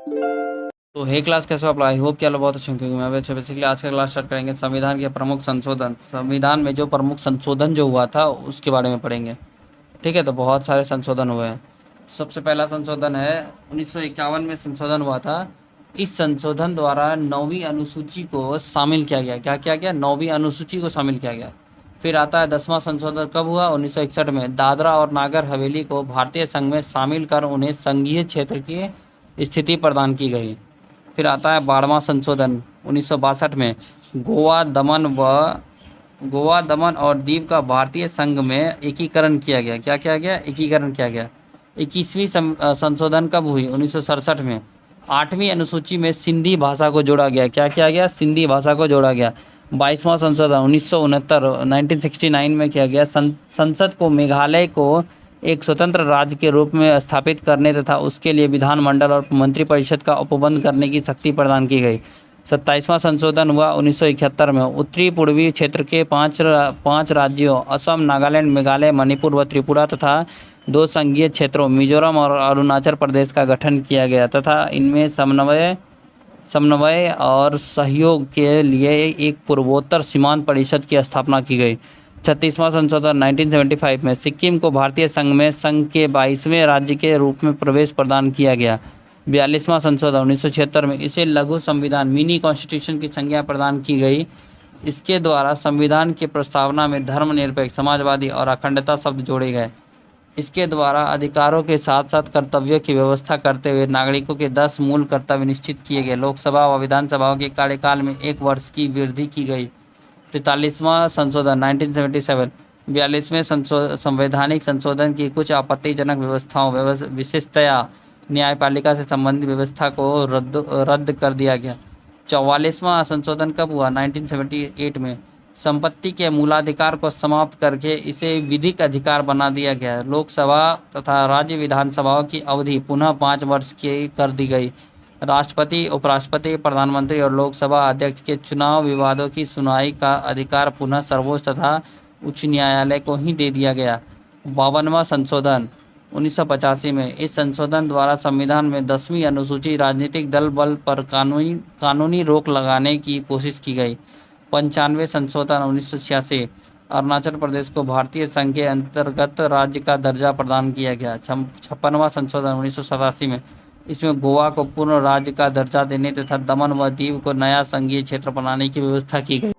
तो हे क्लास, कैसे हो आप? आई होप कि आप लोग बहुत अच्छे होंगे, क्योंकि मैं भी अच्छा। बेसिकली आज का क्लास स्टार्ट करेंगे संविधान के प्रमुख संशोधन। संविधान में जो प्रमुख संशोधन जो हुआ था उसके बारे में पढ़ेंगे। ठीक है, तो बहुत सारे संशोधन हुए हैं। सबसे पहला संशोधन है 1951 में संशोधन हुआ था। इस संशोधन द्वारा 9वीं अनुसूची को शामिल किया गया। क्या किया गया? 9वीं अनुसूची को शामिल किया गया। फिर आता है 10वां संशोधन, कब हुआ? 1961 में। दादरा और नागर हवेली को भारतीय संघ में शामिल कर उन्हें संघीय क्षेत्र की स्थिति प्रदान की गई। फिर आता है 12वां संशोधन 1962 में। गोवा, दमन और दीव का भारतीय संघ में एकीकरण किया गया। क्या किया गया? एकीकरण किया गया। 21वीं संशोधन कब हुई? 1967 में। 8वीं अनुसूची में सिंधी भाषा को जोड़ा गया। क्या किया गया? सिंधी भाषा को जोड़ा गया। 22वां संशोधन 1969 में किया गया। संसद को मेघालय को एक स्वतंत्र राज्य के रूप में स्थापित करने तथा उसके लिए विधानमंडल और मंत्रिपरिषद का उपबंध करने की शक्ति प्रदान की गई। 27वां संशोधन हुआ 1971 में। उत्तरी पूर्वी क्षेत्र के पांच राज्यों असम, नागालैंड, मेघालय, मणिपुर व त्रिपुरा तथा 2 संघीय क्षेत्रों मिजोरम और अरुणाचल प्रदेश का गठन किया गया तथा इनमें समन्वय और सहयोग के लिए एक पूर्वोत्तर सीमांत परिषद की स्थापना की गई। 36वां संशोधन 1975 में सिक्किम को भारतीय संघ में संघ के 22वें राज्य के रूप में प्रवेश प्रदान किया गया। 42वां संशोधन 1976 में इसे लघु संविधान मिनी कॉन्स्टिट्यूशन की संज्ञा प्रदान की गई। इसके द्वारा संविधान की प्रस्तावना में धर्मनिरपेक्ष, समाजवादी और अखंडता शब्द जोड़े गए। इसके द्वारा अधिकारों के साथ साथ कर्तव्यों की व्यवस्था करते हुए नागरिकों के 10 मूल कर्तव्य निश्चित किए गए। लोकसभा व विधानसभाओं के कार्यकाल में 1 वर्ष की वृद्धि की गई। 43वां संशोधन 1977। 42वें संवैधानिक संशोधन की कुछ आपत्तिजनक व्यवस्थाओं विशेषतया न्यायपालिका से संबंधित व्यवस्था को रद्द कर दिया गया। 44वां संशोधन कब हुआ? 1978 में। संपत्ति के मूलाधिकार को समाप्त करके इसे विधिक अधिकार बना दिया गया। लोकसभा तथा राज्य विधानसभाओं की अवधि पुनः 5 वर्ष की कर दी गई। राष्ट्रपति, उपराष्ट्रपति, प्रधानमंत्री और लोकसभा अध्यक्ष के चुनाव विवादों की सुनवाई का अधिकार पुनः सर्वोच्च तथा उच्च न्यायालय को ही दे दिया गया। 52वां संशोधन 1985 में। इस संशोधन द्वारा संविधान में 10वीं अनुसूची राजनीतिक दल बल पर कानूनी रोक लगाने की कोशिश की गई। 95वें संशोधन 1986। अरुणाचल प्रदेश को भारतीय संघ के अंतर्गत राज्य का दर्जा प्रदान किया गया। 56वां संशोधन 1987 में। इसमें गोवा को पूर्ण राज्य का दर्जा देने तथा दमन व दीव को नया संघीय क्षेत्र बनाने की व्यवस्था की गई।